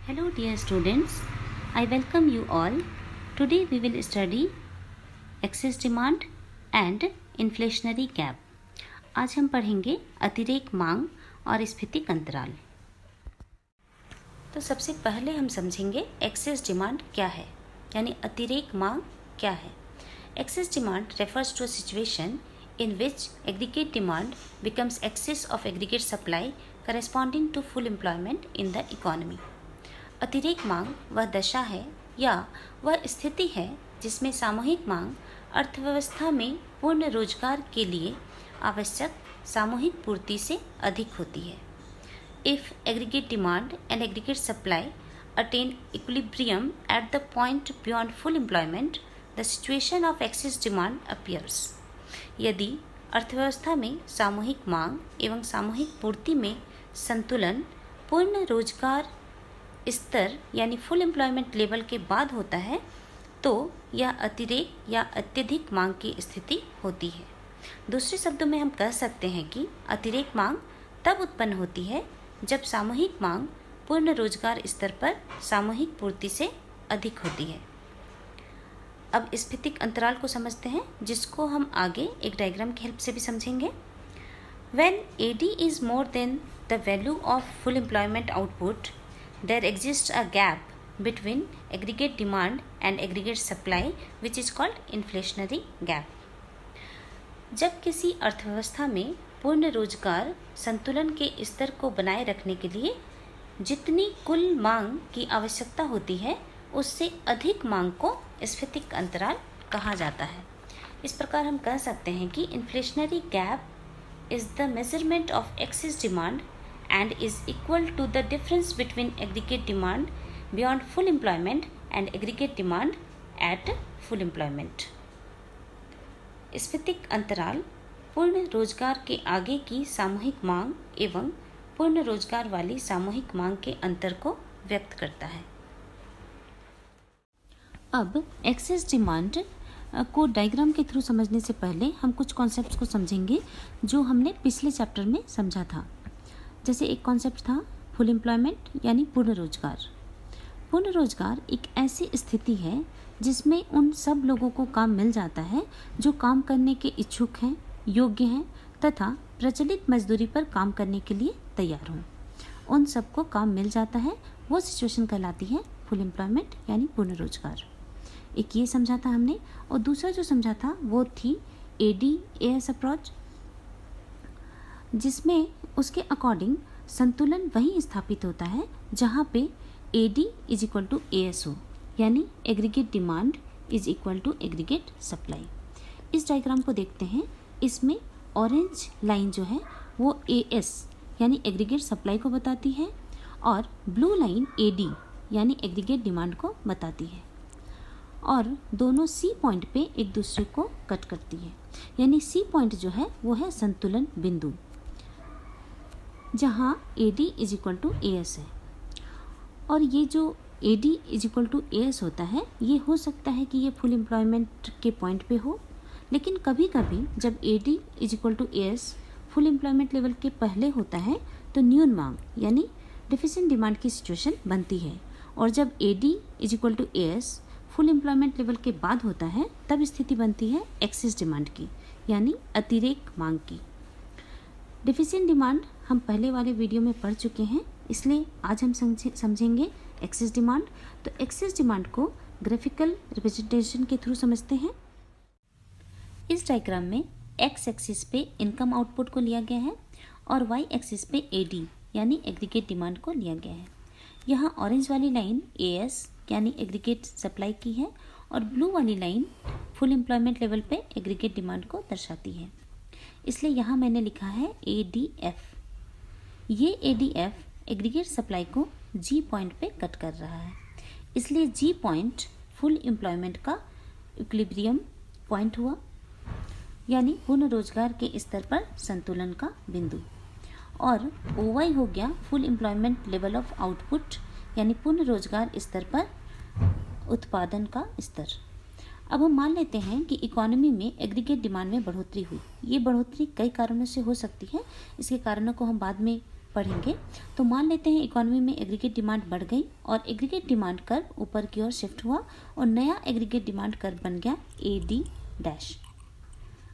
Hello dear students, I welcome you all. Today we will study excess demand and inflationary gap. आज हम पढ़ेंगे अतिरेक मांग और स्फीतिक अंतराल। तो सबसे पहले हम समझेंगे एक्सेस डिमांड क्या है, यानी अतिरेक मांग क्या है। Excess demand refers to a situation in which aggregate demand becomes excess of aggregate supply corresponding to full employment in the economy. अतिरेक मांग वह दशा है या वह स्थिति है जिसमें सामूहिक मांग अर्थव्यवस्था में पूर्ण रोजगार के लिए आवश्यक सामूहिक पूर्ति से अधिक होती है। If aggregate demand and aggregate supply attain equilibrium at the point beyond full employment, the situation of excess demand appears. यदि अर्थव्यवस्था में सामूहिक मांग एवं सामूहिक पूर्ति में संतुलन पूर्ण रोजगार स्तर यानी फुल एम्प्लॉयमेंट लेवल के बाद होता है तो यह अतिरेक या अत्यधिक मांग की स्थिति होती है। दूसरे शब्दों में हम कह सकते हैं कि अतिरेक मांग तब उत्पन्न होती है जब सामूहिक मांग पूर्ण रोजगार स्तर पर सामूहिक पूर्ति से अधिक होती है। अब स्फीतिक अंतराल को समझते हैं, जिसको हम आगे एक डायग्राम की हेल्प से भी समझेंगे। When AD is more than the value of full employment output, there exists a gap between aggregate demand and aggregate supply, which is called inflationary gap. जब किसी अर्थव्यवस्था में पूर्ण रोजगार संतुलन के स्तर को बनाए रखने के लिए जितनी कुल मांग की आवश्यकता होती है उससे अधिक मांग को स्फीतिक अंतराल कहा जाता है। इस प्रकार हम कह सकते हैं कि inflationary gap is the measurement of excess demand and is equal to the difference between aggregate demand beyond full employment and aggregate demand at full employment. स्फीतिक अंतराल पूर्ण रोजगार के आगे की सामूहिक मांग एवं पूर्ण रोजगार वाली सामूहिक मांग के अंतर को व्यक्त करता है। अब एक्सेस डिमांड को डायग्राम के थ्रू समझने से पहले हम कुछ कॉन्सेप्ट्स को समझेंगे जो हमने पिछले चैप्टर में समझा था। जैसे एक कॉन्सेप्ट था फुल एम्प्लॉयमेंट यानी पूर्ण रोजगार। पूर्ण रोजगार एक ऐसी स्थिति है जिसमें उन सब लोगों को काम मिल जाता है जो काम करने के इच्छुक हैं, योग्य हैं तथा प्रचलित मजदूरी पर काम करने के लिए तैयार हों। उन सबको काम मिल जाता है, वो सिचुएशन कहलाती है फुल एम्प्लॉयमेंट यानी पूर्ण रोजगार। एक ये समझा था हमने, और दूसरा जो समझा था वो थी AD-AS अप्रोच, जिसमें उसके अकॉर्डिंग संतुलन वहीं स्थापित होता है जहाँ पे AD is equal to AS हो, यानी aggregate demand is equal to aggregate supply. इस डायग्राम को देखते हैं, इसमें ऑरेंज लाइन जो है वो AS यानी एग्रीगेट सप्लाई को बताती है और ब्लू लाइन AD यानी एग्रीगेट डिमांड को बताती है, और दोनों C पॉइंट पे एक दूसरे को कट करती है, यानी C पॉइंट जो है वो है संतुलन बिंदु जहाँ AD is equal to AS है। और ये जो AD is equal to AS होता है ये हो सकता है कि ये फुल एम्प्लॉयमेंट के पॉइंट पे हो, लेकिन कभी कभी जब AD is equal to AS full employment level के पहले होता है तो न्यून मांग यानी डिफिशिएंट डिमांड की सिचुएशन बनती है, और जब AD is equal to AS full employment level के बाद होता है तब स्थिति बनती है एक्सेस डिमांड की यानी अतिरेक मांग की। डिफिशिएंट डिमांड हम पहले वाले वीडियो में पढ़ चुके हैं, इसलिए आज हम समझेंगे एक्सेस डिमांड। तो एक्सेस डिमांड को ग्राफिकल रिप्रेजेंटेशन के थ्रू समझते हैं। इस डायग्राम में एक्स एक्सिस पे इनकम आउटपुट को लिया गया है और वाई एक्सिस पे AD यानी एग्रीगेट डिमांड को लिया गया है। यहाँ ऑरेंज वाली लाइन AS यानी एग्रीगेट सप्लाई की है और ब्लू वाली लाइन फुल एम्प्लॉयमेंट लेवल पे एग्रीगेट डिमांड को दर्शाती है, इसलिए यहाँ मैंने लिखा है ADF। ये ADF एग्रीगेट सप्लाई को G पॉइंट पे कट कर रहा है, इसलिए G पॉइंट फुल एम्प्लॉयमेंट का इक्विलिब्रियम पॉइंट हुआ, यानी पूर्ण रोजगार के स्तर पर संतुलन का बिंदु, और OY हो गया full employment level of output यानी पूर्ण रोजगार स्तर पर उत्पादन का स्तर। अब हम मान लेते हैं कि इकोनॉमी में एग्रीगेट डिमांड में बढ़ोतरी हुई। ये बढ़ोतरी कई कारणों से हो सकती है, इसके कारणों को हम बाद में पढ़ेंगे तो मान लेते हैं इकोनॉमी में एग्रीगेट डिमांड बढ़ गई और एग्रीगेट डिमांड कर्व ऊपर की ओर शिफ्ट हुआ और नया एग्रीगेट डिमांड कर्व बन गया AD डैश।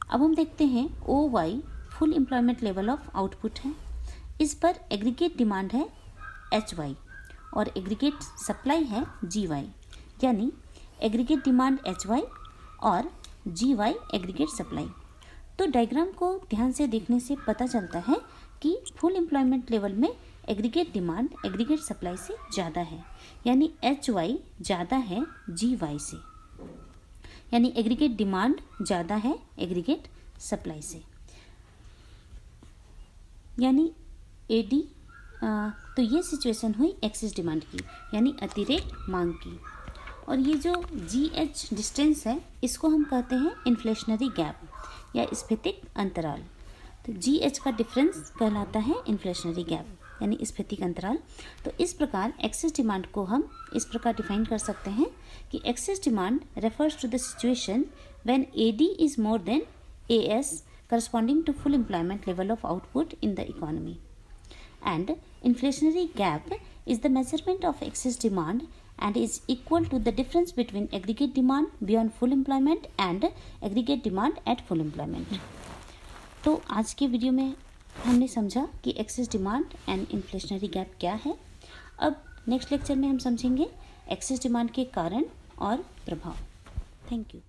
अब हम देखते हैं OY full employment level of output है, इस पर एग्रीगेट डिमांड है HY और एग्रीगेट सप्लाई है GY, यानी एग्रीगेट डिमांड HY और GY एग्रीगेट सप्लाई। तो डायग्राम को ध्यान से देखने से पता चलता है कि फुल एम्प्लॉयमेंट लेवल में एग्रीगेट डिमांड एग्रीगेट सप्लाई से ज़्यादा है, यानी HY ज़्यादा है GY से, यानी एग्रीगेट डिमांड ज़्यादा है एग्रीगेट सप्लाई से, यानी AD। तो ये सिचुएशन हुई एक्सेस डिमांड की, यानी अतिरिक्त मांग की। और ये जो GH डिस्टेंस है इसको हम कहते हैं इन्फ्लेशनरी गैप या स्फीतिक अंतराल। तो GH का डिफरेंस कहलाता है इन्फ्लेशनरी गैप, यानी स्फीतिक अंतराल। तो इस प्रकार एक्सेस डिमांड को हम इस प्रकार डिफाइन कर सकते हैं कि excess demand refers to the situation when AD is more than AS corresponding to full employment level of output in the economy, and inflationary gap is the measurement of excess demand and is equal to the difference between aggregate demand beyond full employment and aggregate demand at full employment। तो आज के video में हमने समझा कि excess demand and inflationary gap क्या है। अब नेक्स्ट लेक्चर में हम समझेंगे एक्सेस डिमांड के कारण और प्रभाव। Thank you.